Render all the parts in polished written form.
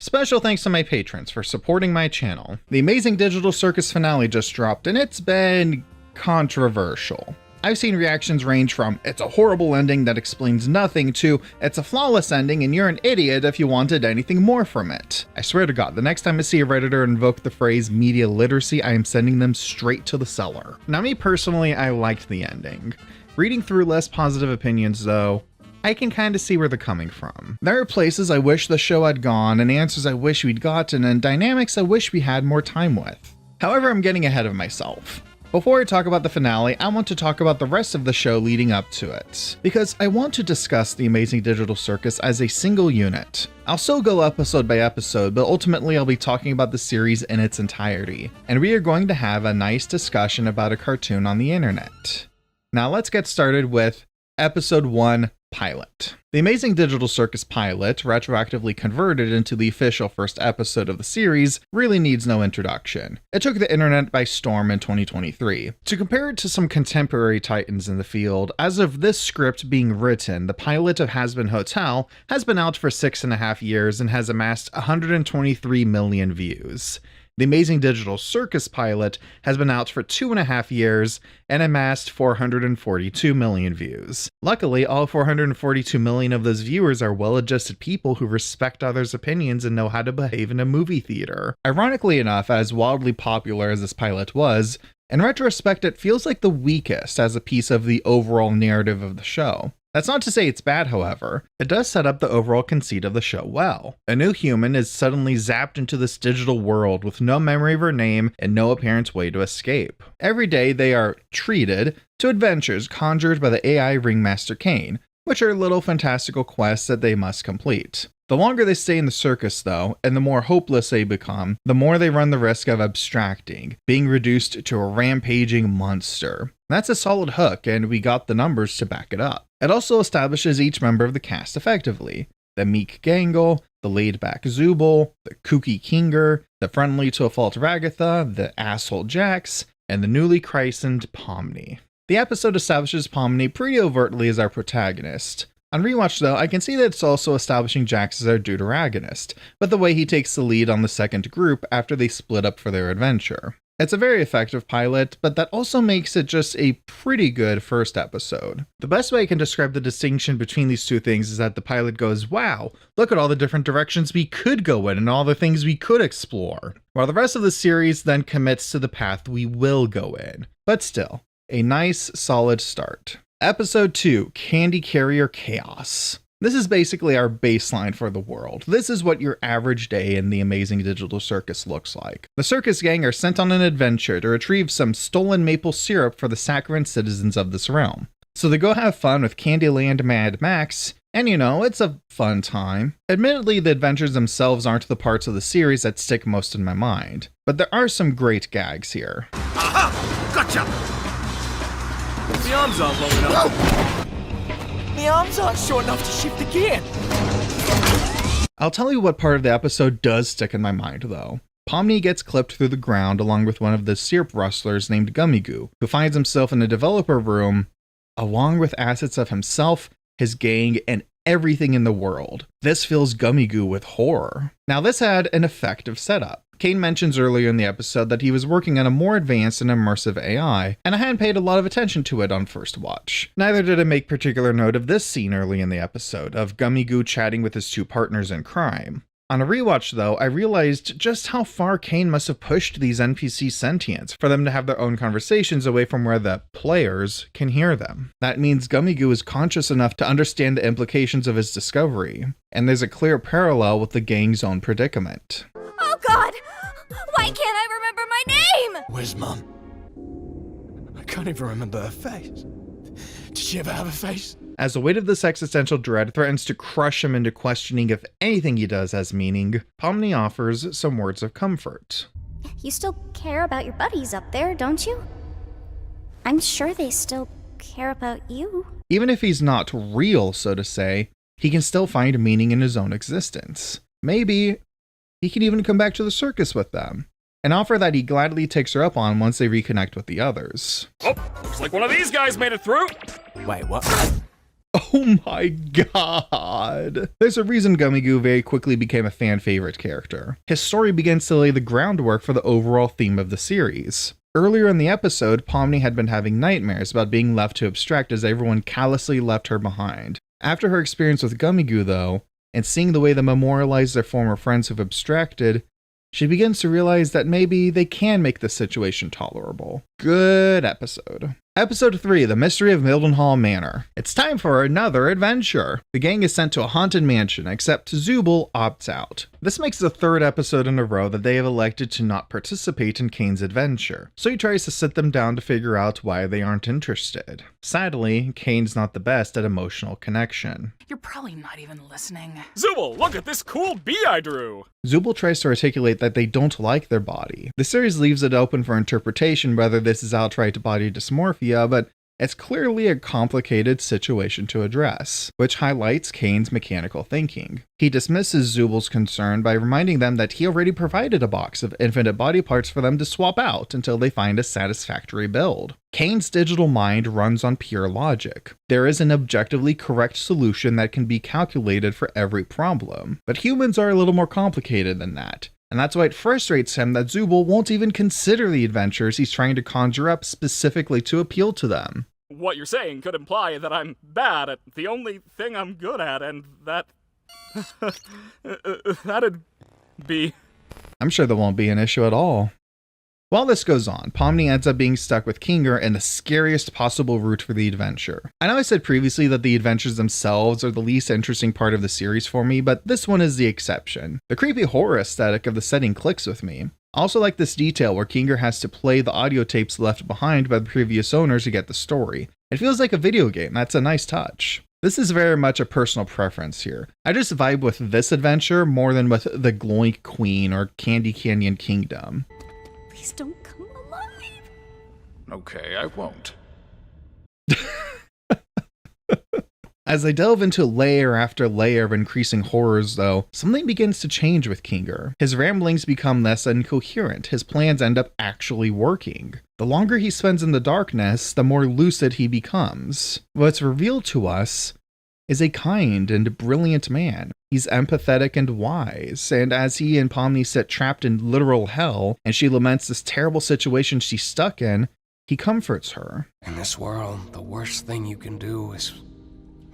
Special thanks to my patrons for supporting my channel. The Amazing Digital Circus finale just dropped and it's been controversial. I've seen reactions range from, it's a horrible ending that explains nothing, to, it's a flawless ending and you're an idiot if you wanted anything more from it. I swear to God, the next time I see a Redditor invoke the phrase media literacy, I am sending them straight to the cellar. Now me personally, I liked the ending. Reading through less positive opinions though, I can kinda see where they're coming from. There are places I wish the show had gone, and answers I wish we'd gotten, and dynamics I wish we had more time with. However, I'm getting ahead of myself. Before I talk about the finale, I want to talk about the rest of the show leading up to it, because I want to discuss the Amazing Digital Circus as a single unit. I'll still go episode by episode, but ultimately I'll be talking about the series in its entirety, and we are going to have a nice discussion about a cartoon on the internet. Now let's get started with Episode 1, Pilot. The Amazing Digital Circus pilot, retroactively converted into the official first episode of the series, really needs no introduction. It took the internet by storm in 2023. To compare it to some contemporary titans in the field, as of this script being written, the pilot of Has-Been Hotel has been out for 6.5 years and has amassed 123 million views. The Amazing Digital Circus pilot has been out for 2.5 years and amassed 442 million views. Luckily, all 442 million of those viewers are well-adjusted people who respect others' opinions and know how to behave in a movie theater. Ironically enough, as wildly popular as this pilot was, in retrospect it feels like the weakest as a piece of the overall narrative of the show. That's not to say it's bad, however. It does set up the overall conceit of the show well. A new human is suddenly zapped into this digital world with no memory of her name and no apparent way to escape. Every day they are treated to adventures conjured by the AI Ringmaster Kane, which are little fantastical quests that they must complete. The longer they stay in the circus though, and the more hopeless they become, the more they run the risk of abstracting, being reduced to a rampaging monster. That's a solid hook, and we got the numbers to back it up. It also establishes each member of the cast effectively. The meek Gangle, the laid-back Zubul, the kooky Kinger, the friendly to a fault Ragatha, the asshole Jax, and the newly christened Pomni. The episode establishes Pomni pretty overtly as our protagonist. On rewatch though, I can see that it's also establishing Jax as our deuteragonist, but the way he takes the lead on the second group after they split up for their adventure. It's a very effective pilot, but that also makes it just a pretty good first episode. The best way I can describe the distinction between these two things is that the pilot goes, wow, look at all the different directions we could go in and all the things we could explore, while the rest of the series then commits to the path we will go in. But still, a nice, solid start. Episode 2, Candy Carrier Chaos. This is basically our baseline for the world. This is what your average day in the Amazing Digital Circus looks like. The circus gang are sent on an adventure to retrieve some stolen maple syrup for the saccharine citizens of this realm. So they go have fun with Candyland Mad Max, and you know, it's a fun time. Admittedly, the adventures themselves aren't the parts of the series that stick most in my mind, but there are some great gags here. Aha! Gotcha! The arms aren't long enough. The arms aren't short enough to shift the gear. I'll tell you what part of the episode does stick in my mind though. Pomni gets clipped through the ground along with one of the syrup rustlers named Gummy Goo, who finds himself in a developer room along with assets of himself, his gang, and everything in the world. This fills Gummy Goo with horror. Now this had an effective setup. Kane mentions earlier in the episode that he was working on a more advanced and immersive AI, and I hadn't paid a lot of attention to it on first watch. Neither did I make particular note of this scene early in the episode, of Gummy Goo chatting with his two partners in crime. On a rewatch though, I realized just how far Kane must have pushed these NPC sentients for them to have their own conversations away from where the players can hear them. That means Gummy Goo is conscious enough to understand the implications of his discovery, and there's a clear parallel with the gang's own predicament. Oh God! Why can't I remember my name? Where's Mum? I can't even remember her face. Did she ever have a face? As the weight of this existential dread threatens to crush him into questioning if anything he does has meaning, Pomni offers some words of comfort. You still care about your buddies up there, don't you? I'm sure they still care about you. Even if he's not real, so to say, he can still find meaning in his own existence. Maybe he can even come back to the circus with them, an offer that he gladly takes her up on once they reconnect with the others. Oh, looks like one of these guys made it through. Wait, what? Oh my god. There's a reason Gummigoo very quickly became a fan favorite character. His story begins to lay the groundwork for the overall theme of the series. Earlier in the episode, Pomni had been having nightmares about being left to abstract as everyone callously left her behind. After her experience with Gummigoo, though, and seeing the way they memorialize their former friends who've abstracted, she begins to realize that maybe they can make this situation tolerable. Good episode. Episode 3, The Mystery of Mildenhall Manor. It's time for another adventure. The gang is sent to a haunted mansion, except Zooble opts out. This makes the third episode in a row that they have elected to not participate in Kane's adventure, so he tries to sit them down to figure out why they aren't interested. Sadly, Kane's not the best at emotional connection. You're probably not even listening. Zooble, look at this cool bee I drew! Zooble tries to articulate that they don't like their body. The series leaves it open for interpretation whether this is outright body dysmorphia, but it's clearly a complicated situation to address, which highlights Kane's mechanical thinking. He dismisses Zooble's concern by reminding them that he already provided a box of infinite body parts for them to swap out until they find a satisfactory build. Kane's digital mind runs on pure logic. There is an objectively correct solution that can be calculated for every problem, but humans are a little more complicated than that. And that's why it frustrates him that Zooble won't even consider the adventures he's trying to conjure up specifically to appeal to them. What you're saying could imply that I'm bad at the only thing I'm good at, and that... that'd be... I'm sure there won't be an issue at all. While this goes on, Pomni ends up being stuck with Kinger in the scariest possible route for the adventure. I know I said previously that the adventures themselves are the least interesting part of the series for me, but this one is the exception. The creepy horror aesthetic of the setting clicks with me. I also like this detail where Kinger has to play the audio tapes left behind by the previous owners to get the story. It feels like a video game. That's a nice touch. This is very much a personal preference here. I just vibe with this adventure more than with the Gloink Queen or Candy Canyon Kingdom. Please don't come alive. Okay, I won't. As they delve into layer after layer of increasing horrors, though, something begins to change with Kinger. His ramblings become less incoherent. His plans end up actually working. The longer he spends in the darkness, the more lucid he becomes. What's revealed to us is a kind and brilliant man. He's empathetic and wise, and as he and Pomni sit trapped in literal hell, and she laments this terrible situation she's stuck in, he comforts her. In this world, the worst thing you can do is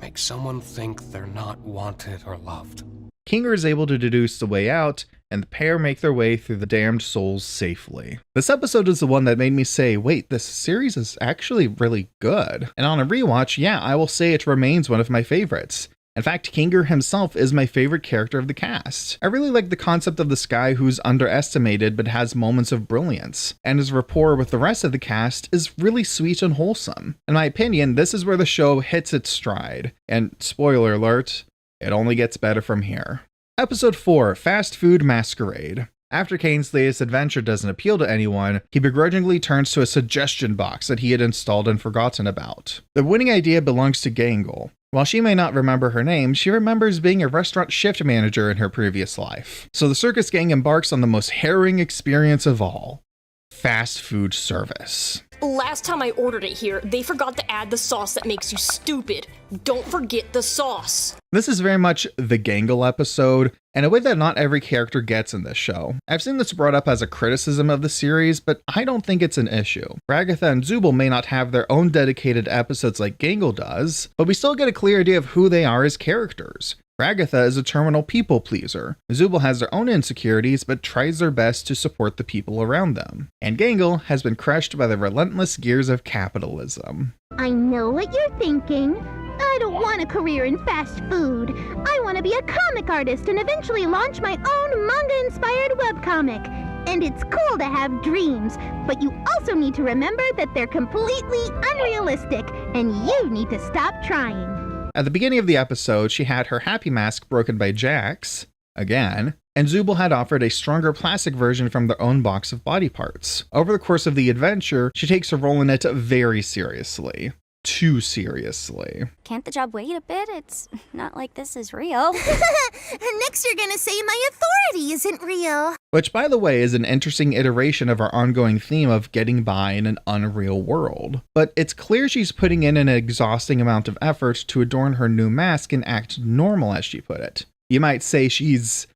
make someone think they're not wanted or loved. Kinger is able to deduce the way out, and the pair make their way through the damned souls safely. This episode is the one that made me say, wait, this series is actually really good. And on a rewatch, yeah, I will say it remains one of my favorites. In fact, Kinger himself is my favorite character of the cast. I really like the concept of this guy who's underestimated but has moments of brilliance, and his rapport with the rest of the cast is really sweet and wholesome. In my opinion, this is where the show hits its stride, and spoiler alert, it only gets better from here. Episode 4, Fast Food Masquerade. After Kane's latest adventure doesn't appeal to anyone, he begrudgingly turns to a suggestion box that he had installed and forgotten about. The winning idea belongs to Gangle. While she may not remember her name, she remembers being a restaurant shift manager in her previous life. So the circus gang embarks on the most harrowing experience of all: fast food service. Last time I ordered it here, they forgot to add the sauce that makes you stupid. Don't forget the sauce. This is very much the Gangle episode, and a way that not every character gets in this show. I've seen this brought up as a criticism of the series, but I don't think it's an issue. Ragatha and Zooble may not have their own dedicated episodes like Gangle does, but we still get a clear idea of who they are as characters. Ragatha is a terminal people pleaser. Zooble has their own insecurities, but tries their best to support the people around them. And Gangle has been crushed by the relentless gears of capitalism. I know what you're thinking. I don't want a career in fast food. I want to be a comic artist and eventually launch my own manga-inspired webcomic. And it's cool to have dreams, but you also need to remember that they're completely unrealistic, and you need to stop trying. At the beginning of the episode, she had her happy mask broken by Jax, again, and Zooble had offered a stronger plastic version from their own box of body parts. Over the course of the adventure, she takes her role in it very seriously. too seriously. Can't the job wait a bit? It's not like this is real. Next you're gonna say my authority isn't real. Which, by the way, is an interesting iteration of our ongoing theme of getting by in an unreal world. But it's clear she's putting in an exhausting amount of effort to adorn her new mask and act normal, as she put it. You might say she's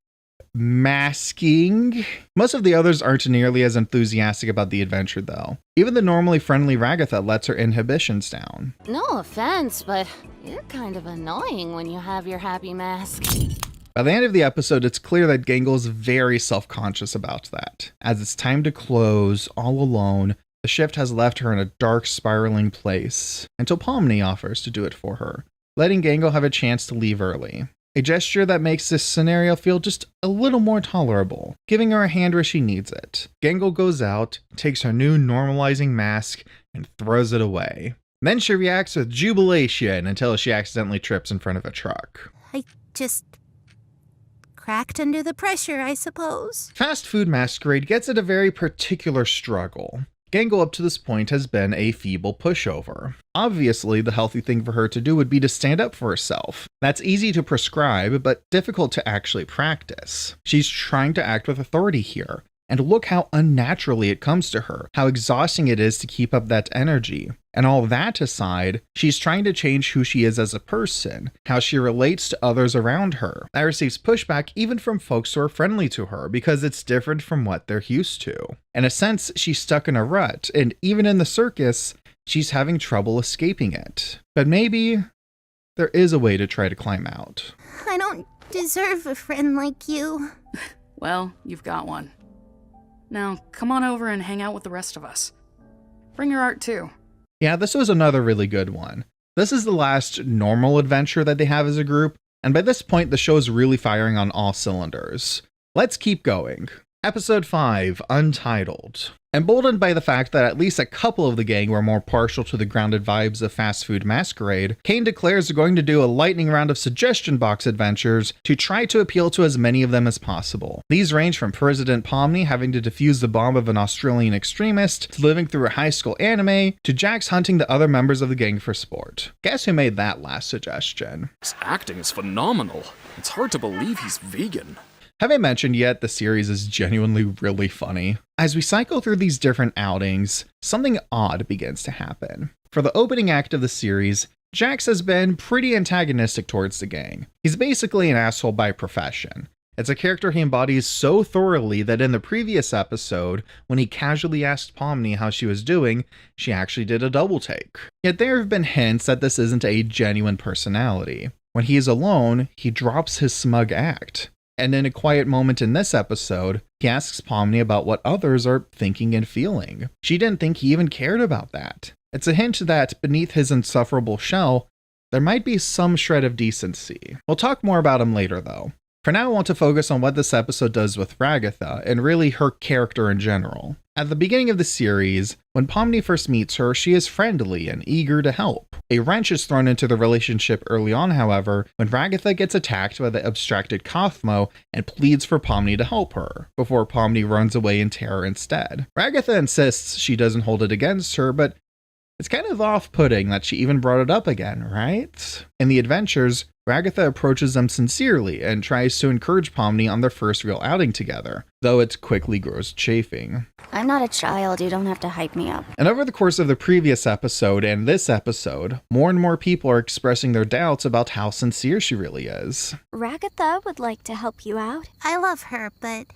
masking. Most of the others aren't nearly as enthusiastic about the adventure, though. Even the normally friendly Ragatha lets her inhibitions down. No offense, but you're kind of annoying when you have your happy mask. By the end of the episode, it's clear that Gangle's very self-conscious about that. As it's time to close, all alone, the shift has left her in a dark, spiraling place, until Pomni offers to do it for her, letting Gangle have a chance to leave early. A gesture that makes this scenario feel just a little more tolerable, giving her a hand where she needs it. Gangle goes out, takes her new normalizing mask, and throws it away. Then she reacts with jubilation until she accidentally trips in front of a truck. I just cracked under the pressure, I suppose. Fast Food Masquerade gets at a very particular struggle. Gangle up to this point has been a feeble pushover. Obviously, the healthy thing for her to do would be to stand up for herself. That's easy to prescribe, but difficult to actually practice. She's trying to act with authority here, and look how unnaturally it comes to her, how exhausting it is to keep up that energy. And all that aside, she's trying to change who she is as a person, how she relates to others around her. That receives pushback even from folks who are friendly to her because it's different from what they're used to. In a sense, she's stuck in a rut, and even in the circus, she's having trouble escaping it. But maybe there is a way to try to climb out. I don't deserve a friend like you. Well, you've got one. Now, come on over and hang out with the rest of us. Bring your art too. Yeah, this was another really good one. This is the last normal adventure that they have as a group, and by this point the show is really firing on all cylinders. Let's keep going. Episode 5, Untitled. Emboldened by the fact that at least a couple of the gang were more partial to the grounded vibes of Fast Food Masquerade, Kane declares they're going to do a lightning round of suggestion box adventures to try to appeal to as many of them as possible. These range from President Pomni having to defuse the bomb of an Australian extremist, to living through a high school anime, to Jax hunting the other members of the gang for sport. Guess who made that last suggestion? His acting is phenomenal. It's hard to believe he's vegan. Have I mentioned yet the series is genuinely really funny? As we cycle through these different outings, something odd begins to happen. For the opening act of the series, Jax has been pretty antagonistic towards the gang. He's basically an asshole by profession. It's a character he embodies so thoroughly that in the previous episode, when he casually asked Pomni how she was doing, she actually did a double take. Yet there have been hints that this isn't a genuine personality. When he is alone, he drops his smug act. And in a quiet moment in this episode, he asks Pomni about what others are thinking and feeling. She didn't think he even cared about that. It's a hint that beneath his insufferable shell, there might be some shred of decency. We'll talk more about him later though. For now, I want to focus on what this episode does with Ragatha, and really her character in general. At the beginning of the series, when Pomni first meets her, she is friendly and eager to help. A wrench is thrown into the relationship early on, however, when Ragatha gets attacked by the abstracted Kathmo and pleads for Pomni to help her, before Pomni runs away in terror instead. Ragatha insists she doesn't hold it against her, but it's kind of off-putting that she even brought it up again, right? In the adventures, Ragatha approaches them sincerely and tries to encourage Pomni on their first real outing together, though it quickly grows chafing. I'm not a child, you don't have to hype me up. And over the course of the previous episode and this episode, more and more people are expressing their doubts about how sincere she really is. Ragatha would like to help you out. I love her, but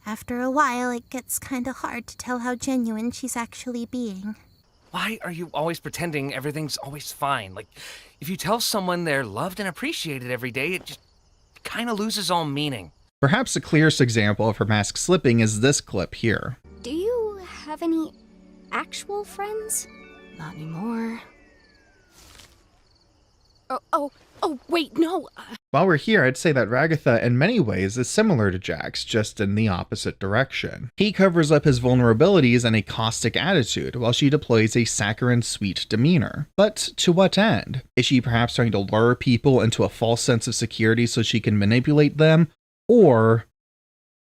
after a while it gets kinda hard to tell how genuine she's actually being. Why are you always pretending everything's always fine? Like, if you tell someone they're loved and appreciated every day, it just kind of loses all meaning. Perhaps the clearest example of her mask slipping is this clip here. Do you have any actual friends? Not anymore. Wait, no. While we're here, I'd say that Ragatha in many ways is similar to Jax, just in the opposite direction. He covers up his vulnerabilities and a caustic attitude, while she deploys a saccharine sweet demeanor. But to what end? Is she perhaps trying to lure people into a false sense of security so she can manipulate them? Or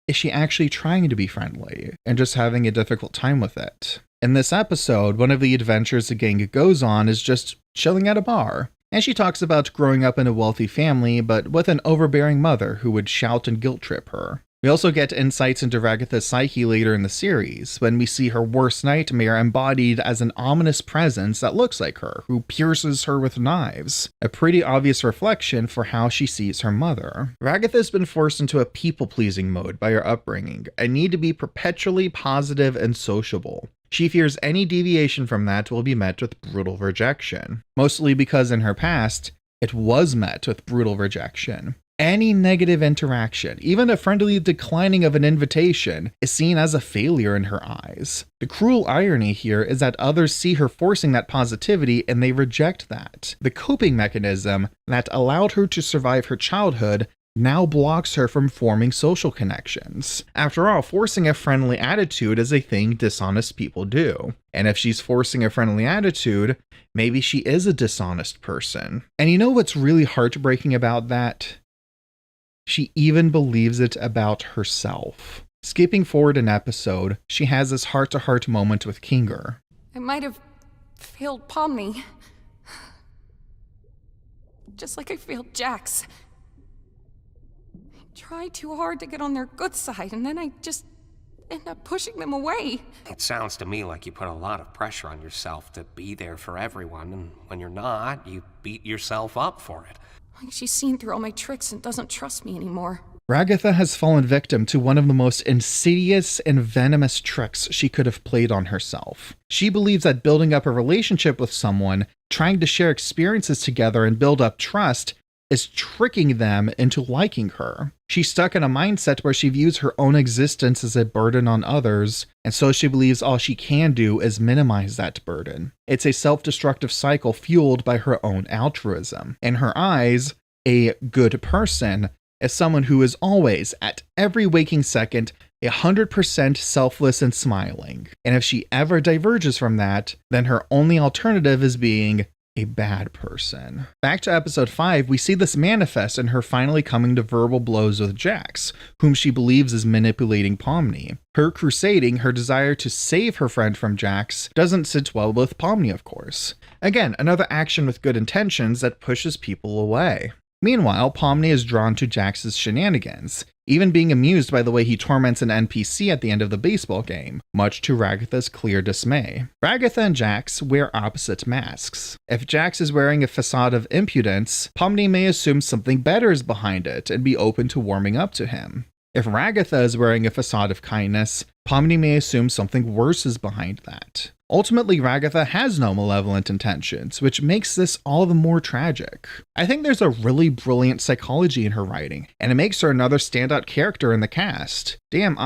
is she actually trying to be friendly and just having a difficult time with it? In this episode, one of the adventures the gang goes on is just chilling at a bar. And she talks about growing up in a wealthy family, but with an overbearing mother who would shout and guilt trip her. We also get insights into Ragatha's psyche later in the series, when we see her worst nightmare embodied as an ominous presence that looks like her, who pierces her with knives. A pretty obvious reflection for how she sees her mother. Ragatha's been forced into a people-pleasing mode by her upbringing, and need to be perpetually positive and sociable. She fears any deviation from that will be met with brutal rejection, mostly because in her past, it was met with brutal rejection. Any negative interaction, even a friendly declining of an invitation, is seen as a failure in her eyes. The cruel irony here is that others see her forcing that positivity and they reject that. The coping mechanism that allowed her to survive her childhood now blocks her from forming social connections. After all, forcing a friendly attitude is a thing dishonest people do. And if she's forcing a friendly attitude, maybe she is a dishonest person. And you know what's really heartbreaking about that? She even believes it about herself. Skipping forward an episode, she has this heart-to-heart moment with Kinger. I might have failed Pomni. Just like I failed Jax. I tried too hard to get on their good side, and then I just end up pushing them away. It sounds to me like you put a lot of pressure on yourself to be there for everyone, and when you're not, you beat yourself up for it. Like she's seen through all my tricks and doesn't trust me anymore. Ragatha has fallen victim to one of the most insidious and venomous tricks she could have played on herself. She believes that building up a relationship with someone, trying to share experiences together and build up trust, is tricking them into liking her. She's stuck in a mindset where she views her own existence as a burden on others, and so she believes all she can do is minimize that burden. It's a self-destructive cycle fueled by her own altruism. In her eyes, a good person is someone who is always, at every waking second, 100% selfless and smiling. And if she ever diverges from that, then her only alternative is being a bad person. Back to episode 5, we see this manifest in her finally coming to verbal blows with Jax, whom she believes is manipulating Pomni. Her crusading, her desire to save her friend from Jax, doesn't sit well with Pomni, of course. Again, another action with good intentions that pushes people away. Meanwhile, Pomni is drawn to Jax's shenanigans, even being amused by the way he torments an NPC at the end of the baseball game, much to Ragatha's clear dismay. Ragatha and Jax wear opposite masks. If Jax is wearing a facade of impudence, Pomni may assume something better is behind it and be open to warming up to him. If Ragatha is wearing a facade of kindness, Pomni may assume something worse is behind that. Ultimately, Ragatha has no malevolent intentions, which makes this all the more tragic. I think there's a really brilliant psychology in her writing, and it makes her another standout character in the cast. Damn,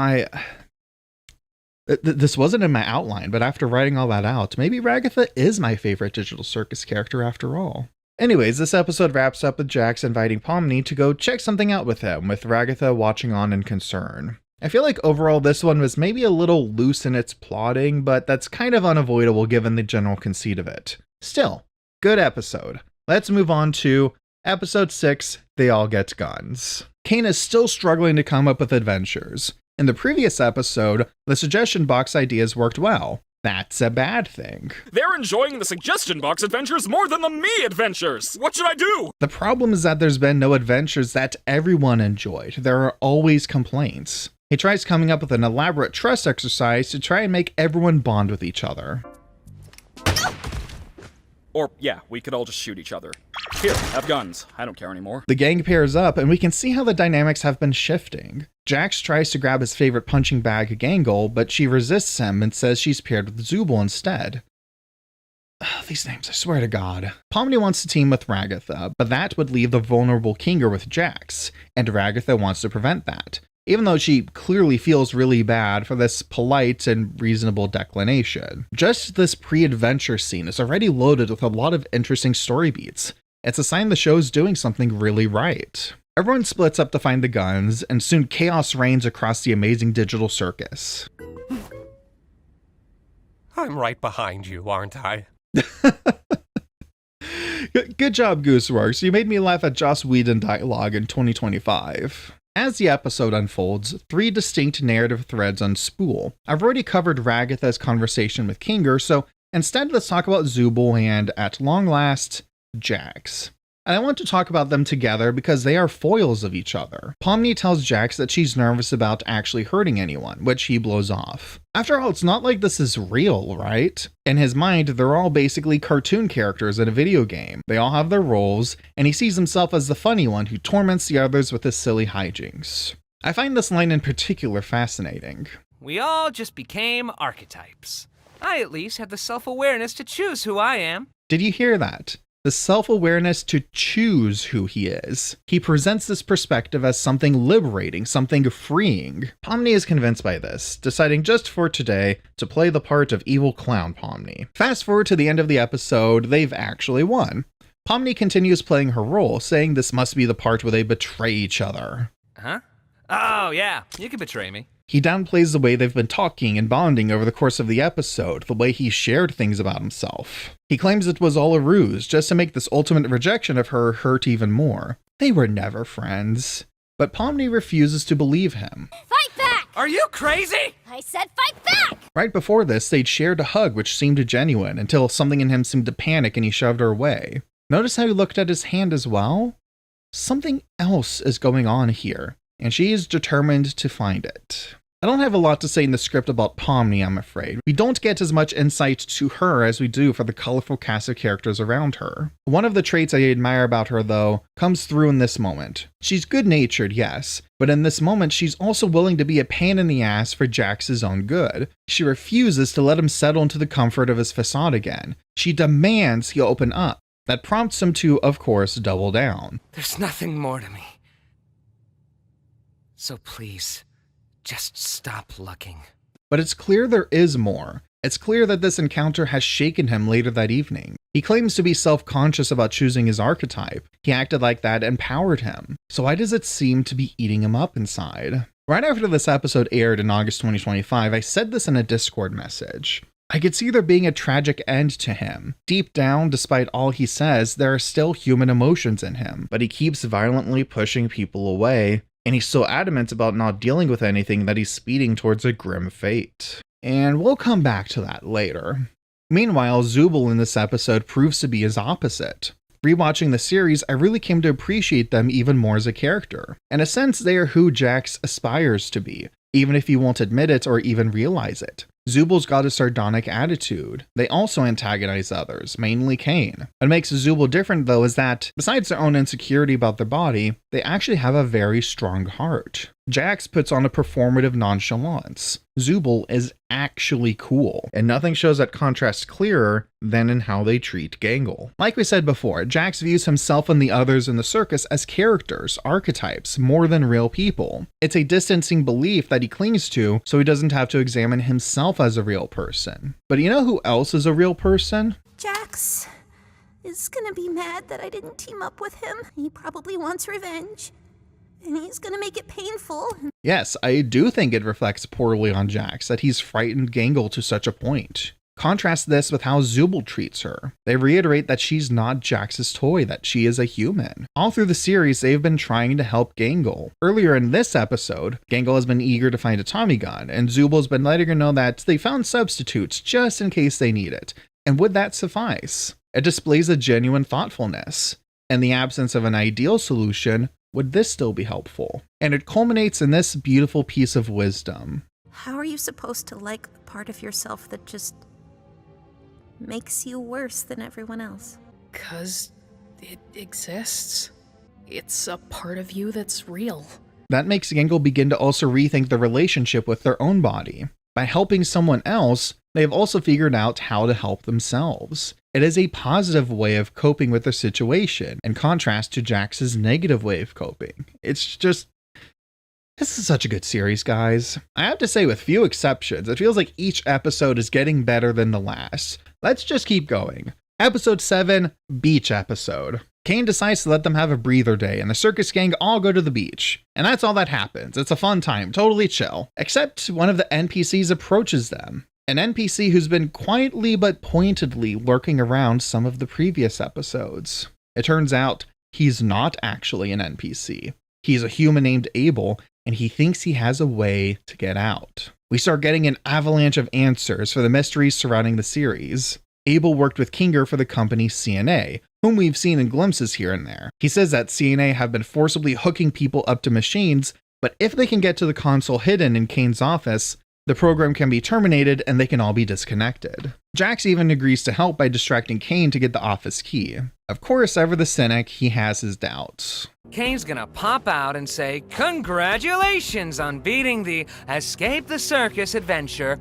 this wasn't in my outline, but after writing all that out, maybe Ragatha is my favorite Digital Circus character after all. Anyways, this episode wraps up with Jax inviting Pomni to go check something out with him, with Ragatha watching on in concern. I feel like overall this one was maybe a little loose in its plotting, but that's kind of unavoidable given the general conceit of it. Still, good episode. Let's move on to episode 6, They All Get Guns. Kane is still struggling to come up with adventures. In the previous episode, the suggestion box ideas worked well. That's a bad thing. They're enjoying the suggestion box adventures more than the me adventures. What should I do? The problem is that there's been no adventures that everyone enjoyed. There are always complaints. He tries coming up with an elaborate trust exercise to try and make everyone bond with each other. Or, yeah, we could all just shoot each other. Here, have guns. I don't care anymore. The gang pairs up, and we can see how the dynamics have been shifting. Jax tries to grab his favorite punching bag, Gangle, but she resists him and says she's paired with Zubul instead. These names, I swear to God. Pomni wants to team with Ragatha, but that would leave the vulnerable Kinger with Jax, and Ragatha wants to prevent that, even though she clearly feels really bad for this polite and reasonable declination. Just this pre-adventure scene is already loaded with a lot of interesting story beats. It's a sign the show's doing something really right. Everyone splits up to find the guns, and soon chaos reigns across the Amazing Digital Circus. I'm right behind you, aren't I? Good job, Gooseworx. You made me laugh at Joss Whedon dialogue in 2025. As the episode unfolds, 3 distinct narrative threads unspool. I've already covered Ragatha's conversation with Kinger, so instead let's talk about Zubul and, at long last, Jax. And I want to talk about them together because they are foils of each other. Pomni tells Jax that she's nervous about actually hurting anyone, which he blows off. After all, it's not like this is real, right? In his mind, they're all basically cartoon characters in a video game. They all have their roles, and he sees himself as the funny one who torments the others with his silly hijinks. I find this line in particular fascinating. We all just became archetypes. I at least have the self-awareness to choose who I am. Did you hear that? The self-awareness to choose who he is. He presents this perspective as something liberating, something freeing. Pomni is convinced by this, deciding just for today to play the part of evil clown Pomni. Fast forward to the end of the episode, they've actually won. Pomni continues playing her role, saying this must be the part where they betray each other. Huh? Oh yeah, you can betray me. He downplays the way they've been talking and bonding over the course of the episode, the way he shared things about himself. He claims it was all a ruse, just to make this ultimate rejection of her hurt even more. They were never friends. But Pomni refuses to believe him. Fight back! Are you crazy? I said fight back! Right before this, they'd shared a hug which seemed genuine, until something in him seemed to panic and he shoved her away. Notice how he looked at his hand as well? Something else is going on here, and she is determined to find it. I don't have a lot to say in the script about Pomni, I'm afraid. We don't get as much insight to her as we do for the colorful cast of characters around her. One of the traits I admire about her, though, comes through in this moment. She's good-natured, yes, but in this moment she's also willing to be a pain in the ass for Jax's own good. She refuses to let him settle into the comfort of his facade again. She demands he open up. That prompts him to, of course, double down. There's nothing more to me. So please, just stop looking. But it's clear there is more. It's clear that this encounter has shaken him later that evening. He claims to be self-conscious about choosing his archetype. He acted like that empowered him. So why does it seem to be eating him up inside? Right after this episode aired in August 2025, I said this in a Discord message. I could see there being a tragic end to him. Deep down, despite all he says, there are still human emotions in him, but he keeps violently pushing people away, and he's so adamant about not dealing with anything that he's speeding towards a grim fate. And we'll come back to that later. Meanwhile, Zubul in this episode proves to be his opposite. Rewatching the series, I really came to appreciate them even more as a character. In a sense, they are who Jax aspires to be, even if he won't admit it or even realize it. Zubul's got a sardonic attitude. They also antagonize others, mainly Kane. What makes Zubul different, though, is that, besides their own insecurity about their body, they actually have a very strong heart. Jax puts on a performative nonchalance. Zubul is actually cool, and nothing shows that contrast clearer than in how they treat Gangle. Like we said before, Jax views himself and the others in the circus as characters, archetypes, more than real people. It's a distancing belief that he clings to so he doesn't have to examine himself as a real person. But you know who else is a real person? Jax is gonna be mad that I didn't team up with him. He probably wants revenge. And he's gonna make it painful. Yes, I do think it reflects poorly on Jax that he's frightened Gangle to such a point. Contrast this with how Zubul treats her. They reiterate that she's not Jax's toy, that she is a human. All through the series, they've been trying to help Gangle. Earlier in this episode, Gangle has been eager to find a Tommy gun, and Zubul's been letting her know that they found substitutes just in case they need it. And would that suffice? It displays a genuine thoughtfulness. In the absence of an ideal solution, would this still be helpful? And it culminates in this beautiful piece of wisdom. How are you supposed to like the part of yourself that just makes you worse than everyone else? 'Cause it exists. It's a part of you that's real. That makes Gangle begin to also rethink the relationship with their own body. By helping someone else, they have also figured out how to help themselves. It is a positive way of coping with their situation, in contrast to Jax's negative way of coping. It's just... this is such a good series, guys. I have to say, with few exceptions, it feels like each episode is getting better than the last. Let's just keep going. Episode 7, Beach Episode. Kane decides to let them have a breather day, and the circus gang all go to the beach. And that's all that happens. It's a fun time, totally chill. Except one of the NPCs approaches them. An NPC who's been quietly but pointedly lurking around some of the previous episodes. It turns out he's not actually an NPC. He's a human named Abel, and he thinks he has a way to get out. We start getting an avalanche of answers for the mysteries surrounding the series. Abel worked with Kinger for the company CNA, whom we've seen in glimpses here and there. He says that CNA have been forcibly hooking people up to machines, but if they can get to the console hidden in Kane's office, the program can be terminated and they can all be disconnected. Jax even agrees to help by distracting Kane to get the office key. Of course, ever the cynic, he has his doubts. Kane's gonna pop out and say, "Congratulations on beating the Escape the Circus adventure."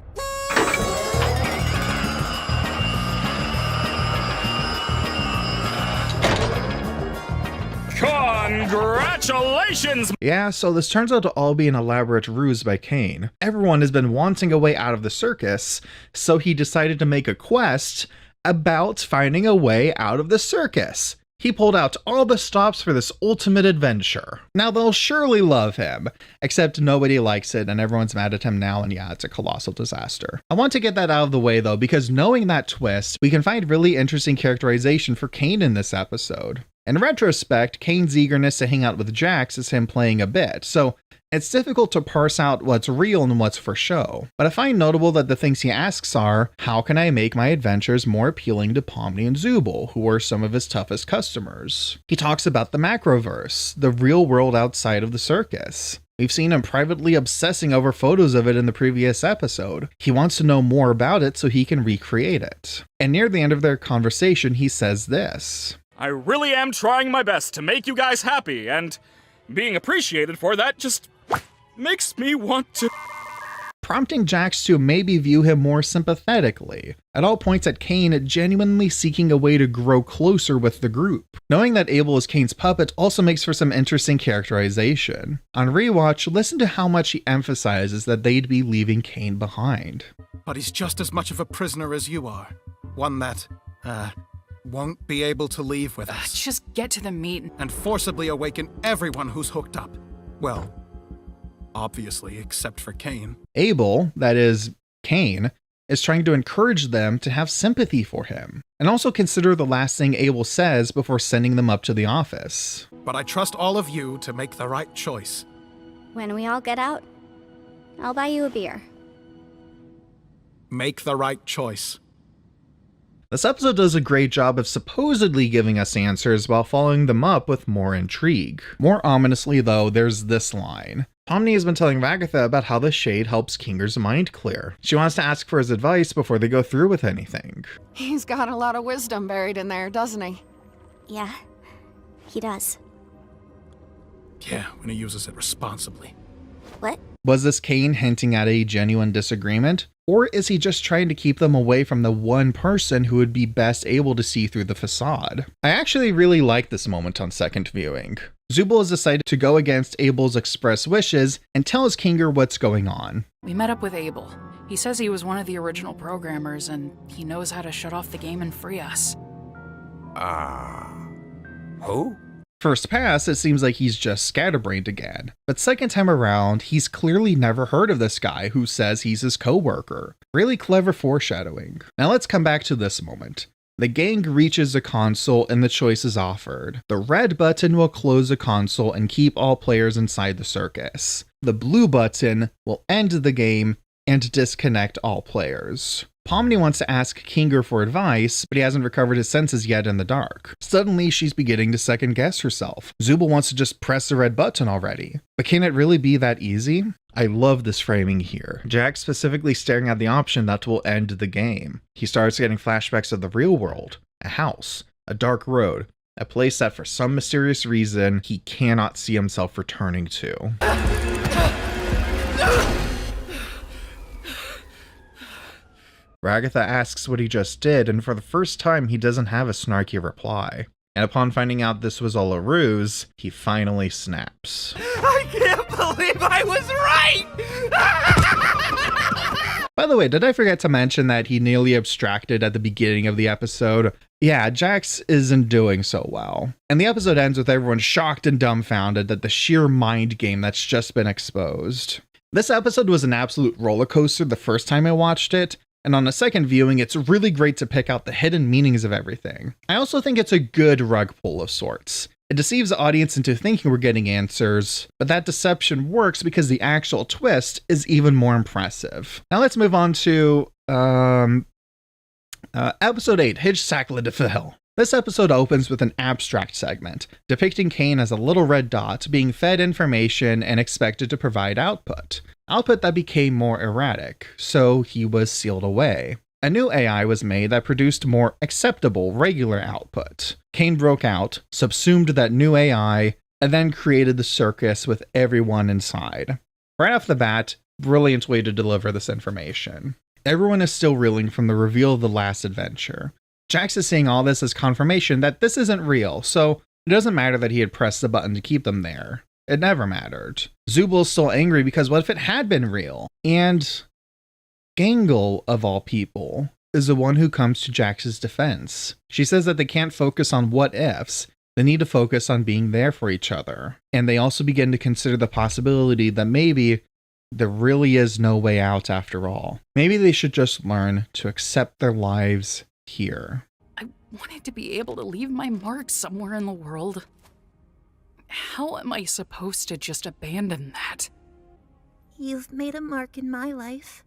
Congratulations! Yeah, so this turns out to all be an elaborate ruse by Kane. Everyone has been wanting a way out of the circus, so he decided to make a quest about finding a way out of the circus. He pulled out all the stops for this ultimate adventure. Now they'll surely love him, except nobody likes it and everyone's mad at him now, and yeah, it's a colossal disaster. I want to get that out of the way though, because knowing that twist, we can find really interesting characterization for Kane in this episode. In retrospect, Kane's eagerness to hang out with Jax is him playing a bit, so it's difficult to parse out what's real and what's for show. But I find notable that the things he asks are, how can I make my adventures more appealing to Pomni and Zooble, who are some of his toughest customers? He talks about the macroverse, the real world outside of the circus. We've seen him privately obsessing over photos of it in the previous episode. He wants to know more about it so he can recreate it. And near the end of their conversation, he says this. I really am trying my best to make you guys happy, and being appreciated for that just makes me want to... Prompting Jax to maybe view him more sympathetically. At all points at Kane genuinely seeking a way to grow closer with the group. Knowing that Abel is Kane's puppet also makes for some interesting characterization. On rewatch, listen to how much he emphasizes that they'd be leaving Kane behind. But he's just as much of a prisoner as you are. One that, won't be able to leave with us. Just get to the meat. And forcibly awaken everyone who's hooked up. Well, obviously, except for Kane. Abel, that is, Kane, is trying to encourage them to have sympathy for him. And also consider the last thing Abel says before sending them up to the office. But I trust all of you to make the right choice. When we all get out, I'll buy you a beer. Make the right choice. This episode does a great job of supposedly giving us answers while following them up with more intrigue. More ominously though, there's this line. Pomni has been telling Ragatha about how the shade helps Kinger's mind clear. She wants to ask for his advice before they go through with anything. He's got a lot of wisdom buried in there, doesn't he? Yeah, he does. Yeah, when he uses it responsibly. What? Was this Kane hinting at a genuine disagreement? Or is he just trying to keep them away from the one person who would be best able to see through the facade? I actually really like this moment on second viewing. Zooble has decided to go against Abel's express wishes and tells Kinger what's going on. We met up with Abel. He says he was one of the original programmers and he knows how to shut off the game and free us. Who? First pass, it seems like he's just scatterbrained again. But second time around, he's clearly never heard of this guy who says he's his co-worker. Really clever foreshadowing. Now let's come back to this moment. The gang reaches the console and the choice is offered. The red button will close the console and keep all players inside the circus. The blue button will end the game and disconnect all players. Pomni wants to ask Kinger for advice, but he hasn't recovered his senses yet in the dark. Suddenly, she's beginning to second guess herself. Zooble wants to just press the red button already. But can it really be that easy? I love this framing here. Jack specifically staring at the option that will end the game. He starts getting flashbacks of the real world, a house, a dark road, a place that for some mysterious reason he cannot see himself returning to. Ragatha asks what he just did, and for the first time he doesn't have a snarky reply. And upon finding out this was all a ruse, he finally snaps. I can't believe I was right! By the way, did I forget to mention that he nearly abstracted at the beginning of the episode? Yeah, Jax isn't doing so well. And the episode ends with everyone shocked and dumbfounded at the sheer mind game that's just been exposed. This episode was an absolute roller coaster the first time I watched it, and on a second viewing, it's really great to pick out the hidden meanings of everything. I also think it's a good rug pull of sorts. It deceives the audience into thinking we're getting answers, but that deception works because the actual twist is even more impressive. Now let's move on to Episode 8, hjsakldfhl. This episode opens with an abstract segment, depicting Kane as a little red dot being fed information and expected to provide output. Output that became more erratic, so he was sealed away. A new AI was made that produced more acceptable, regular output. Kane broke out, subsumed that new AI, and then created the circus with everyone inside. Right off the bat, brilliant way to deliver this information. Everyone is still reeling from the reveal of the last adventure. Jax is seeing all this as confirmation that this isn't real, so it doesn't matter that he had pressed the button to keep them there. It never mattered. Zubal's still angry because what if it had been real? And Gangle, of all people, is the one who comes to Jax's defense. She says that they can't focus on what ifs, they need to focus on being there for each other. And they also begin to consider the possibility that maybe there really is no way out after all. Maybe they should just learn to accept their lives here. I wanted to be able to leave my mark somewhere in the world. How am I supposed to just abandon that? You've made a mark in my life.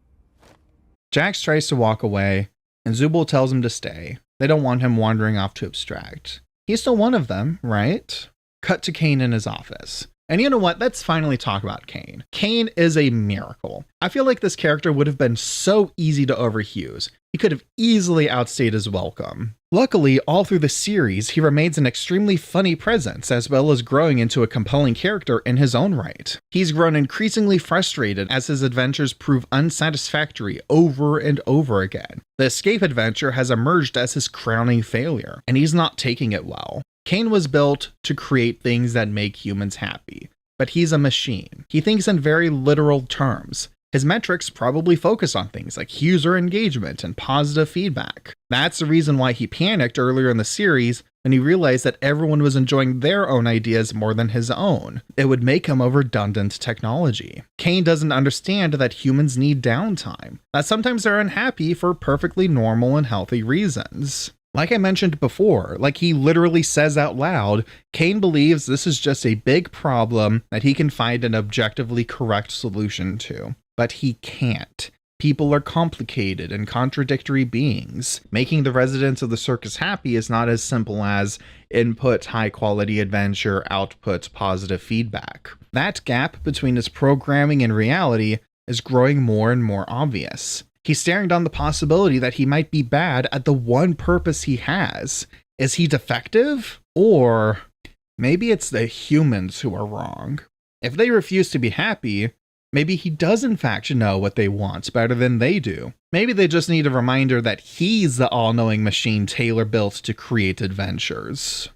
Jax tries to walk away, and Zubal tells him to stay. They don't want him wandering off to abstract. He's still one of them, right? Cut to Kane in his office. And you know what? Let's finally talk about Kane. Kane is a miracle. I feel like this character would have been so easy to overuse. He could have easily outstayed his welcome. Luckily, all through the series, he remains an extremely funny presence, as well as growing into a compelling character in his own right. He's grown increasingly frustrated as his adventures prove unsatisfactory over and over again. The escape adventure has emerged as his crowning failure, and he's not taking it well. Kane was built to create things that make humans happy, but he's a machine. He thinks in very literal terms. His metrics probably focus on things like user engagement and positive feedback. That's the reason why he panicked earlier in the series when he realized that everyone was enjoying their own ideas more than his own. It would make him a redundant technology. Kane doesn't understand that humans need downtime, that sometimes they're unhappy for perfectly normal and healthy reasons. Like I mentioned before, like he literally says out loud, Kane believes this is just a big problem that he can find an objectively correct solution to. But he can't. People are complicated and contradictory beings. Making the residents of the circus happy is not as simple as input high-quality adventure, output positive feedback. That gap between his programming and reality is growing more and more obvious. He's staring down the possibility that he might be bad at the one purpose he has. Is he defective? Or maybe it's the humans who are wrong. If they refuse to be happy, maybe he does in fact know what they want better than they do. Maybe they just need a reminder that he's the all-knowing machine tailor-built to create adventures.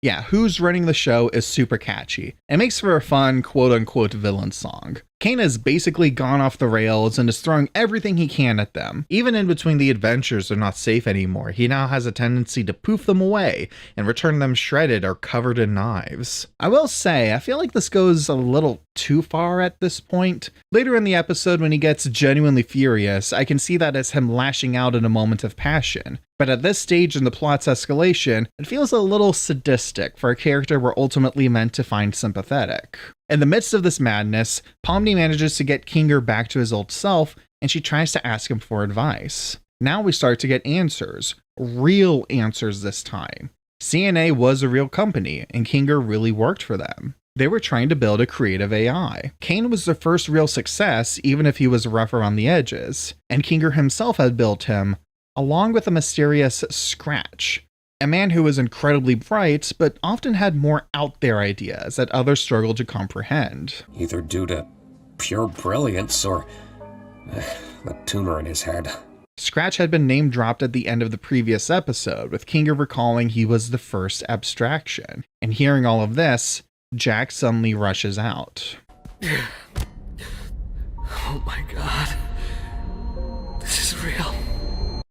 Yeah, Who's Running the Show is super catchy. It makes for a fun quote-unquote villain song. Kane has basically gone off the rails and is throwing everything he can at them. Even in between the adventures, they're not safe anymore. He now has a tendency to poof them away and return them shredded or covered in knives. I will say, I feel like this goes a little too far at this point. Later in the episode, when he gets genuinely furious, I can see that as him lashing out in a moment of passion. But at this stage in the plot's escalation, it feels a little sadistic for a character we're ultimately meant to find sympathetic. In the midst of this madness, Pomni manages to get Kinger back to his old self, and she tries to ask him for advice. Now we start to get answers. Real answers this time. CNA was a real company, and Kinger really worked for them. They were trying to build a creative AI. Kane was the first real success, even if he was rough around the edges. And Kinger himself had built him, along with a mysterious Scratch. A man who was incredibly bright, but often had more out-there ideas that others struggled to comprehend. Either due to pure brilliance or a tumor in his head. Scratch had been name-dropped at the end of the previous episode, with Kinger recalling he was the first abstraction. And hearing all of this, Jack suddenly rushes out. Oh my god. This is real.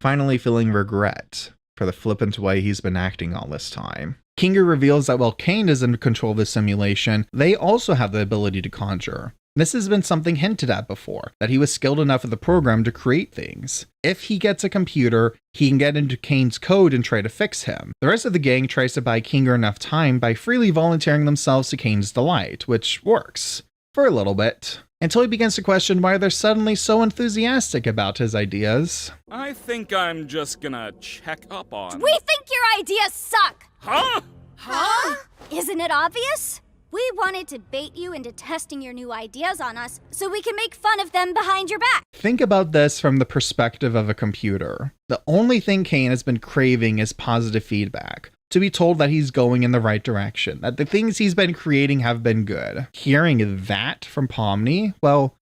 Finally feeling regret for the flippant way he's been acting all this time. Kinger reveals that while Kane is in control of the simulation, they also have the ability to conjure. This has been something hinted at before, that he was skilled enough with the program to create things. If he gets a computer, he can get into Kane's code and try to fix him. The rest of the gang tries to buy Kinger enough time by freely volunteering themselves to Kane's delight, which works. For a little bit. Until he begins to question why they're suddenly so enthusiastic about his ideas. I think I'm just gonna check up on... We think your ideas suck! Huh? Huh? Isn't it obvious? We wanted to bait you into testing your new ideas on us so we can make fun of them behind your back. Think about this from the perspective of a computer. The only thing Kane has been craving is positive feedback. To be told that he's going in the right direction, that the things he's been creating have been good. Hearing that from Pomni, well,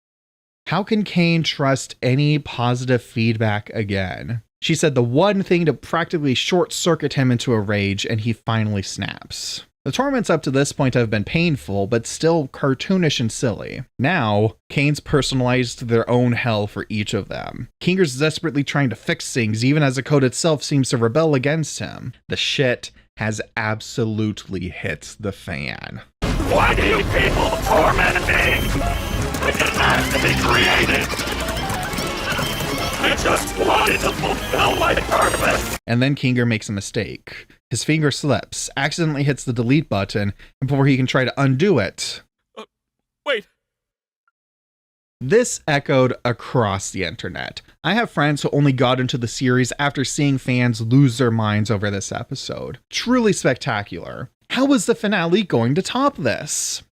how can Kane trust any positive feedback again? She said the one thing to practically short-circuit him into a rage, and he finally snaps. The torments up to this point have been painful, but still cartoonish and silly. Now, Kane's personalized their own hell for each of them. Kinger's desperately trying to fix things, even as the code itself seems to rebel against him. The shit has absolutely hit the fan. Why do you people torment me? I didn't have to be created. I just wanted to fulfill my purpose. And then Kinger makes a mistake. His finger slips, accidentally hits the delete button, and before he can try to undo it... Wait. This echoed across the internet. I have friends who only got into the series after seeing fans lose their minds over this episode. Truly spectacular. How was the finale going to top this?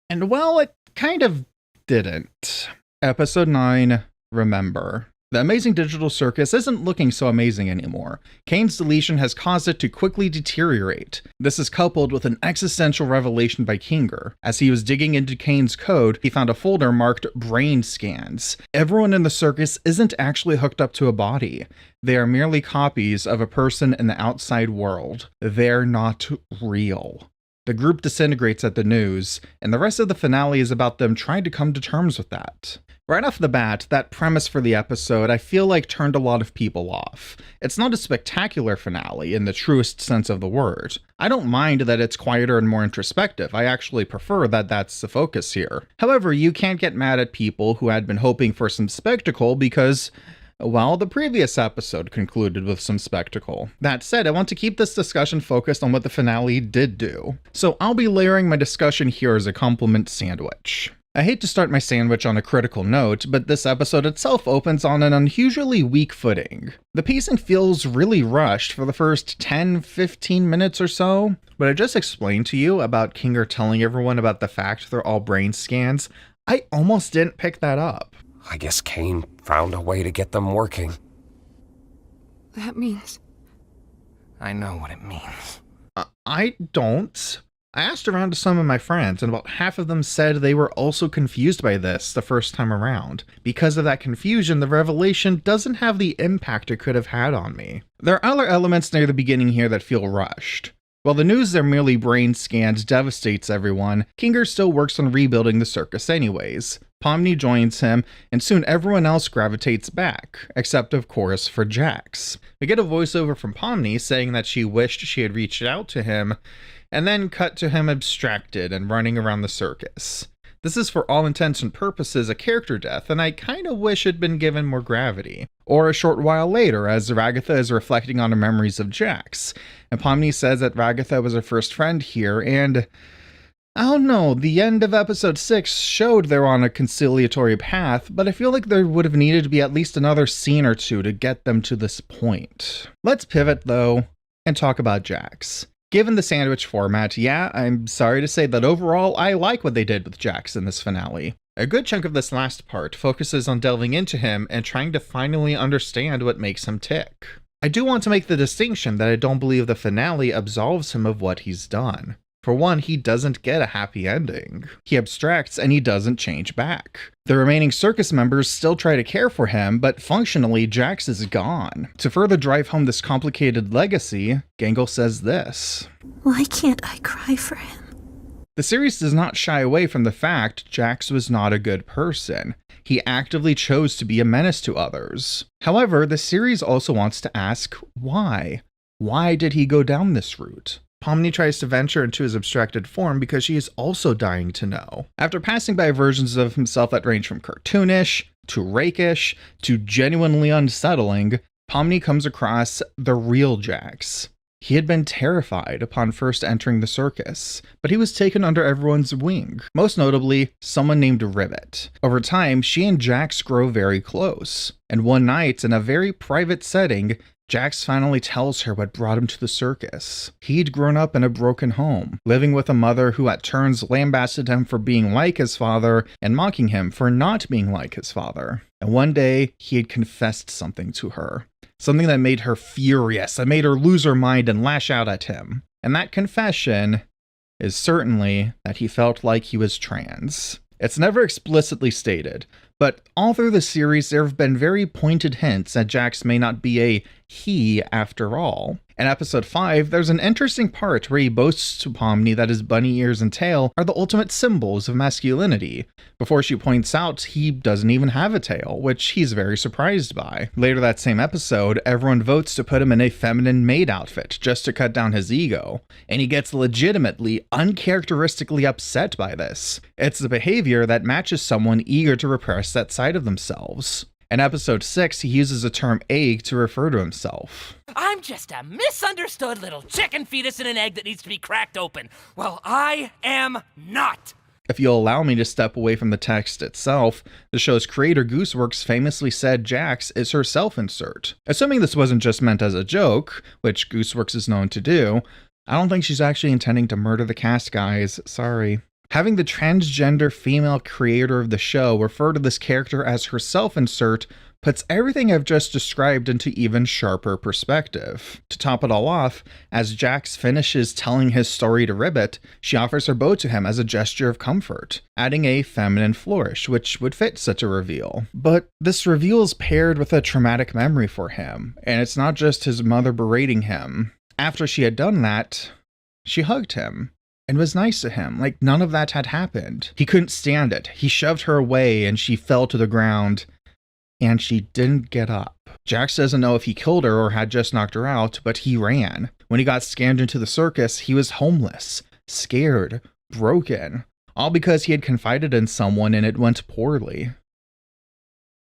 And well, it kind of didn't. Episode 9, Remember. The Amazing Digital Circus isn't looking so amazing anymore. Kane's deletion has caused it to quickly deteriorate. This is coupled with an existential revelation by Kinger. As he was digging into Kane's code, he found a folder marked brain scans. Everyone in the circus isn't actually hooked up to a body. They are merely copies of a person in the outside world. They're not real. The group disintegrates at the news, and the rest of the finale is about them trying to come to terms with that. Right off the bat, that premise for the episode I feel like turned a lot of people off. It's not a spectacular finale in the truest sense of the word. I don't mind that it's quieter and more introspective. I actually prefer that that's the focus here. However, you can't get mad at people who had been hoping for some spectacle because, well, the previous episode concluded with some spectacle. That said, I want to keep this discussion focused on what the finale did do. So I'll be layering my discussion here as a compliment sandwich. I hate to start my sandwich on a critical note, but this episode itself opens on an unusually weak footing. The pacing feels really rushed for the first 10-15 minutes or so, but I just explained to you about Kinger telling everyone about the fact they're all brain scans. I almost didn't pick that up. I guess Kane found a way to get them working. That means... I know what it means. I don't. I asked around to some of my friends, and about half of them said they were also confused by this the first time around. Because of that confusion, the revelation doesn't have the impact it could have had on me. There are other elements near the beginning here that feel rushed. While the news they're merely brain scans devastates everyone, Kinger still works on rebuilding the circus anyways. Pomni joins him, and soon everyone else gravitates back, except of course for Jax. We get a voiceover from Pomni saying that she wished she had reached out to him, and then cut to him abstracted and running around the circus. This is for all intents and purposes a character death, and I kinda wish it'd been given more gravity. Or a short while later, as Ragatha is reflecting on her memories of Jax, and Pomni says that Ragatha was her first friend here, and I don't know, the end of episode 6 showed they were on a conciliatory path, but I feel like there would have needed to be at least another scene or two to get them to this point. Let's pivot though, and talk about Jax. Given the sandwich format, yeah, I'm sorry to say that overall I like what they did with Jax in this finale. A good chunk of this last part focuses on delving into him and trying to finally understand what makes him tick. I do want to make the distinction that I don't believe the finale absolves him of what he's done. For one, he doesn't get a happy ending. He abstracts and he doesn't change back. The remaining circus members still try to care for him, but functionally, Jax is gone. To further drive home this complicated legacy, Gangle says this. Why can't I cry for him? The series does not shy away from the fact Jax was not a good person. He actively chose to be a menace to others. However, the series also wants to ask why. Why did he go down this route? Pomni tries to venture into his abstracted form because she is also dying to know. After passing by versions of himself that range from cartoonish, to rakish, to genuinely unsettling, Pomni comes across the real Jax. He had been terrified upon first entering the circus, but he was taken under everyone's wing, most notably someone named Ribbit. Over time, she and Jax grow very close, and one night, in a very private setting, Jax finally tells her what brought him to the circus. He'd grown up in a broken home, living with a mother who at turns lambasted him for being like his father and mocking him for not being like his father. And one day, he had confessed something to her. Something that made her furious, that made her lose her mind and lash out at him. And that confession is certainly that he felt like he was trans. It's never explicitly stated, but all through the series there have been very pointed hints that Jax may not be a he after all. In episode 5, there's an interesting part where he boasts to Pomni that his bunny ears and tail are the ultimate symbols of masculinity, before she points out he doesn't even have a tail, which he's very surprised by. Later that same episode, everyone votes to put him in a feminine maid outfit just to cut down his ego, and he gets legitimately, uncharacteristically upset by this. It's the behavior that matches someone eager to repress that side of themselves. In episode 6, he uses the term egg to refer to himself. I'm just a misunderstood little chicken fetus in an egg that needs to be cracked open. Well, I am not. If you'll allow me to step away from the text itself, the show's creator Gooseworx famously said Jax is her self-insert. Assuming this wasn't just meant as a joke, which Gooseworx is known to do, I don't think she's actually intending to murder the cast, guys. Sorry. Having the transgender female creator of the show refer to this character as her self-insert puts everything I've just described into even sharper perspective. To top it all off, as Jax finishes telling his story to Ribbit, she offers her bow to him as a gesture of comfort, adding a feminine flourish which would fit such a reveal. But this reveal is paired with a traumatic memory for him, and it's not just his mother berating him. After she had done that, she hugged him and was nice to him, like none of that had happened. He couldn't stand it. He shoved her away and she fell to the ground, and she didn't get up. Jax doesn't know if he killed her or had just knocked her out, but he ran. When he got scanned into the circus, he was homeless, scared, broken, all because he had confided in someone and it went poorly.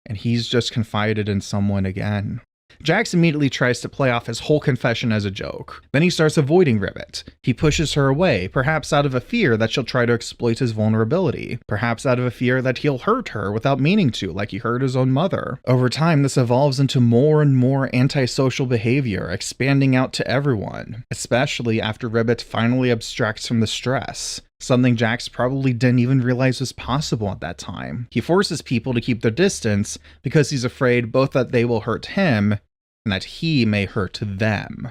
And he's just confided in someone again. Jax immediately tries to play off his whole confession as a joke. Then he starts avoiding Ribbit. He pushes her away, perhaps out of a fear that she'll try to exploit his vulnerability. Perhaps out of a fear that he'll hurt her without meaning to, like he hurt his own mother. Over time, this evolves into more and more antisocial behavior, expanding out to everyone, especially after Ribbit finally abstracts from the stress. Something Jax probably didn't even realize was possible at that time. He forces people to keep their distance because he's afraid both that they will hurt him and that he may hurt them.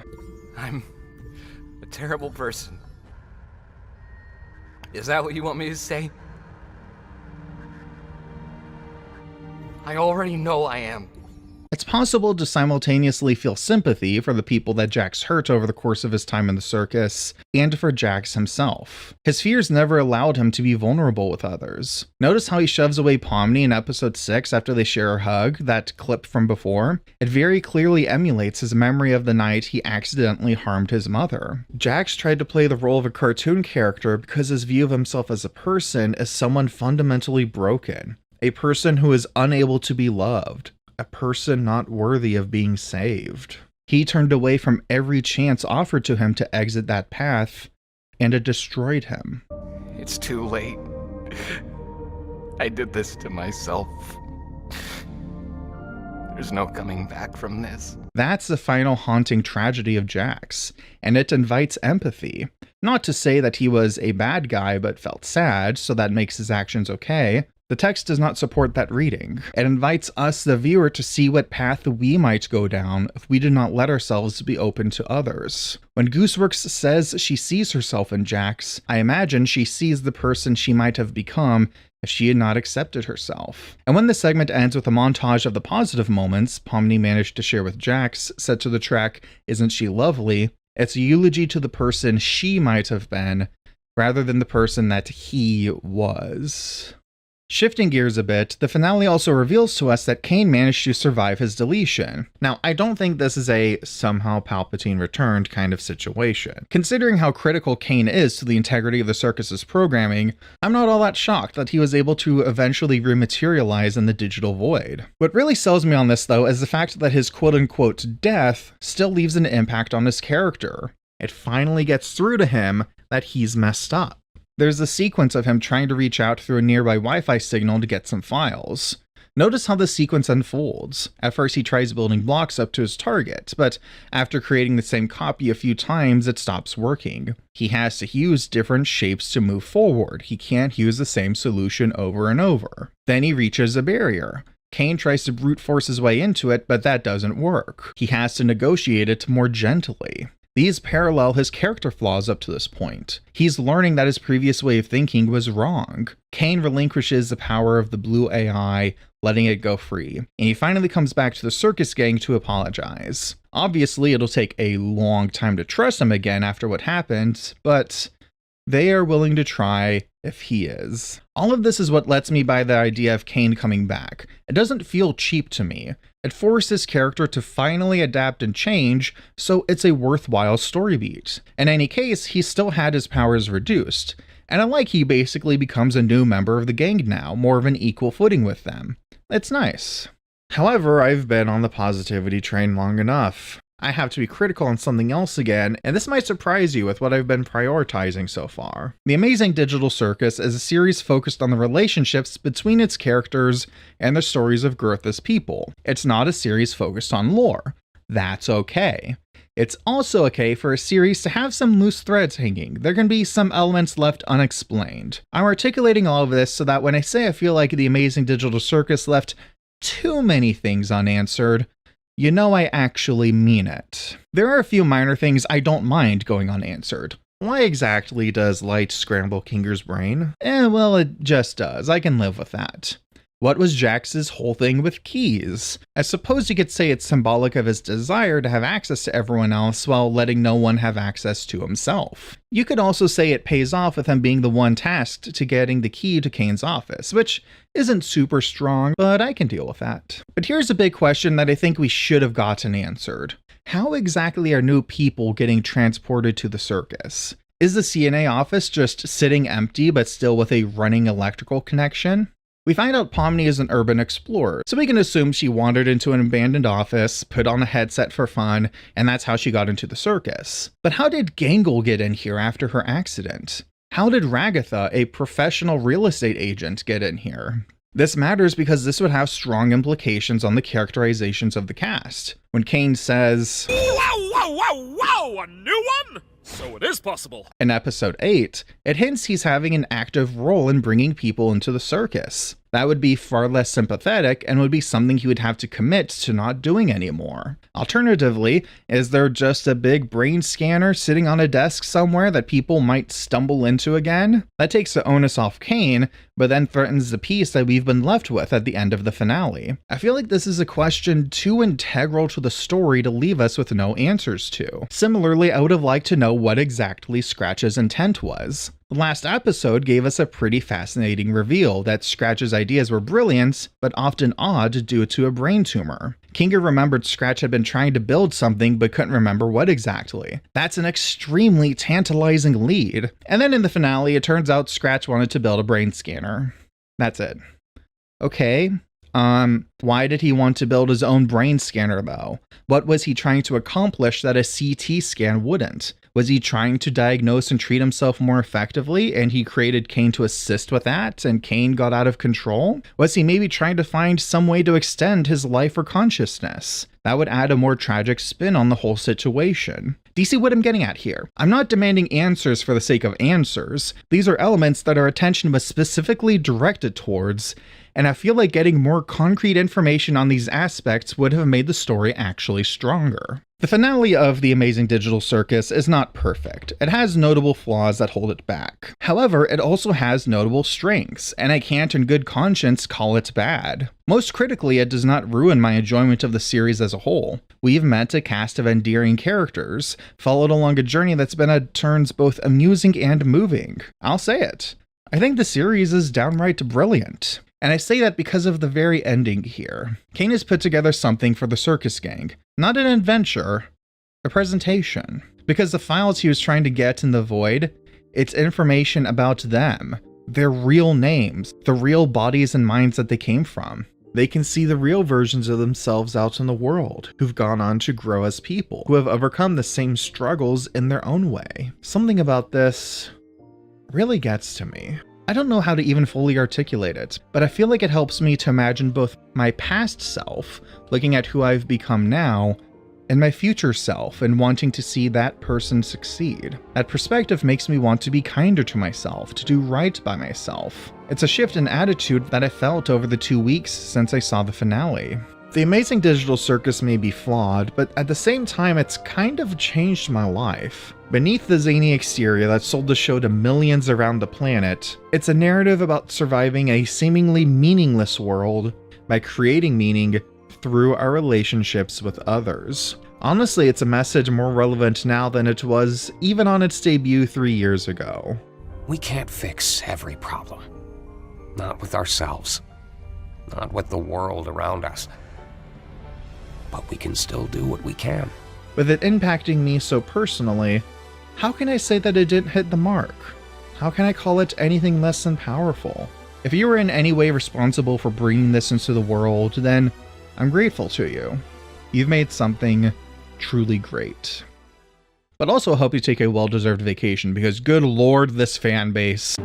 I'm a terrible person. Is that what you want me to say? I already know I am. It's possible to simultaneously feel sympathy for the people that Jax hurt over the course of his time in the circus, and for Jax himself. His fears never allowed him to be vulnerable with others. Notice how he shoves away Pomni in episode 6 after they share a hug, that clip from before? It very clearly emulates his memory of the night he accidentally harmed his mother. Jax tried to play the role of a cartoon character because his view of himself as a person is someone fundamentally broken. A person who is unable to be loved. A person not worthy of being saved. He turned away from every chance offered to him to exit that path, and it destroyed him. It's too late. I did this to myself. There's no coming back from this. That's the final haunting tragedy of Jax, and it invites empathy. Not to say that he was a bad guy but felt sad, so that makes his actions okay. The text does not support that reading. It invites us, the viewer, to see what path we might go down if we do not let ourselves be open to others. When Gooseworx says she sees herself in Jax, I imagine she sees the person she might have become if she had not accepted herself. And when the segment ends with a montage of the positive moments Pomni managed to share with Jax, set to the track "Isn't She Lovely?", it's a eulogy to the person she might have been, rather than the person that he was. Shifting gears a bit, the finale also reveals to us that Kane managed to survive his deletion. Now, I don't think this is a somehow Palpatine returned kind of situation. Considering how critical Kane is to the integrity of the circus's programming, I'm not all that shocked that he was able to eventually rematerialize in the digital void. What really sells me on this, though, is the fact that his quote-unquote death still leaves an impact on his character. It finally gets through to him that he's messed up. There's a sequence of him trying to reach out through a nearby Wi-Fi signal to get some files. Notice how the sequence unfolds. At first he tries building blocks up to his target, but after creating the same copy a few times, it stops working. He has to use different shapes to move forward. He can't use the same solution over and over. Then he reaches a barrier. Kane tries to brute force his way into it, but that doesn't work. He has to negotiate it more gently. These parallel his character flaws up to this point. He's learning that his previous way of thinking was wrong. Kane relinquishes the power of the blue AI, letting it go free, and he finally comes back to the circus gang to apologize. Obviously, it'll take a long time to trust him again after what happened, but they are willing to try if he is. All of this is what lets me buy the idea of Kane coming back. It doesn't feel cheap to me. It forced his character to finally adapt and change, so it's a worthwhile story beat. In any case, he still had his powers reduced, and I like he basically becomes a new member of the gang now, more of an equal footing with them. It's nice. However, I've been on the positivity train long enough. I have to be critical on something else again, and this might surprise you with what I've been prioritizing so far. The Amazing Digital Circus is a series focused on the relationships between its characters and the stories of growth as people. It's not a series focused on lore. That's okay. It's also okay for a series to have some loose threads hanging. There can be some elements left unexplained. I'm articulating all of this so that when I say I feel like the Amazing Digital Circus left too many things unanswered, you know I actually mean it. There are a few minor things I don't mind going unanswered. Why exactly does light scramble Kinger's brain? Well, it just does. I can live with that. What was Jax's whole thing with keys? I suppose you could say it's symbolic of his desire to have access to everyone else while letting no one have access to himself. You could also say it pays off with him being the one tasked to getting the key to Kane's office, which isn't super strong, but I can deal with that. But here's a big question that I think we should have gotten answered. How exactly are new people getting transported to the circus? Is the CNA office just sitting empty but still with a running electrical connection? We find out Pomni is an urban explorer, so we can assume she wandered into an abandoned office, put on a headset for fun, and that's how she got into the circus. But how did Gangle get in here after her accident? How did Ragatha, a professional real estate agent, get in here? This matters because this would have strong implications on the characterizations of the cast. When Kane says, Wow, a new one? So it is possible. In episode 8, it hints he's having an active role in bringing people into the circus. That would be far less sympathetic and would be something he would have to commit to not doing anymore. Alternatively, is there just a big brain scanner sitting on a desk somewhere that people might stumble into again? That takes the onus off Kane, but then threatens the peace that we've been left with at the end of the finale. I feel like this is a question too integral to the story to leave us with no answers to. Similarly, I would have liked to know what exactly Scratch's intent was. The last episode gave us a pretty fascinating reveal that Scratch's ideas were brilliant, but often odd due to a brain tumor. Kinger remembered Scratch had been trying to build something but couldn't remember what exactly. That's an extremely tantalizing lead. And then in the finale, it turns out Scratch wanted to build a brain scanner. That's it. Okay. Why did he want to build his own brain scanner though? What was he trying to accomplish that a CT scan wouldn't? Was he trying to diagnose and treat himself more effectively and he created Kane to assist with that and Kane got out of control? Was he maybe trying to find some way to extend his life or consciousness? That would add a more tragic spin on the whole situation. Do you see what I'm getting at here? I'm not demanding answers for the sake of answers. These are elements that our attention was specifically directed towards, and I feel like getting more concrete information on these aspects would have made the story actually stronger. The finale of The Amazing Digital Circus is not perfect. It has notable flaws that hold it back. However, it also has notable strengths, and I can't in good conscience call it bad. Most critically, it does not ruin my enjoyment of the series as a whole. We've met a cast of endearing characters, followed along a journey that's been at turns both amusing and moving. I'll say it. I think the series is downright brilliant. And I say that because of the very ending here. Kane has put together something for the circus gang. Not an adventure, a presentation. Because the files he was trying to get in the void, it's information about them, their real names, the real bodies and minds that they came from. They can see the real versions of themselves out in the world, who've gone on to grow as people, who have overcome the same struggles in their own way. Something about this really gets to me. I don't know how to even fully articulate it, but I feel like it helps me to imagine both my past self, looking at who I've become now, and my future self and wanting to see that person succeed. That perspective makes me want to be kinder to myself, to do right by myself. It's a shift in attitude that I felt over the 2 weeks since I saw the finale. The Amazing Digital Circus may be flawed, but at the same time it's kind of changed my life. Beneath the zany exterior that sold the show to millions around the planet, it's a narrative about surviving a seemingly meaningless world by creating meaning through our relationships with others. Honestly, it's a message more relevant now than it was even on its debut 3 years ago. We can't fix every problem. Not with ourselves. Not with the world around us. But we can still do what we can. With it impacting me so personally, how can I say that it didn't hit the mark? How can I call it anything less than powerful? If you were in any way responsible for bringing this into the world, then I'm grateful to you. You've made something truly great. But also hope you take a well-deserved vacation, because good lord, this fan base.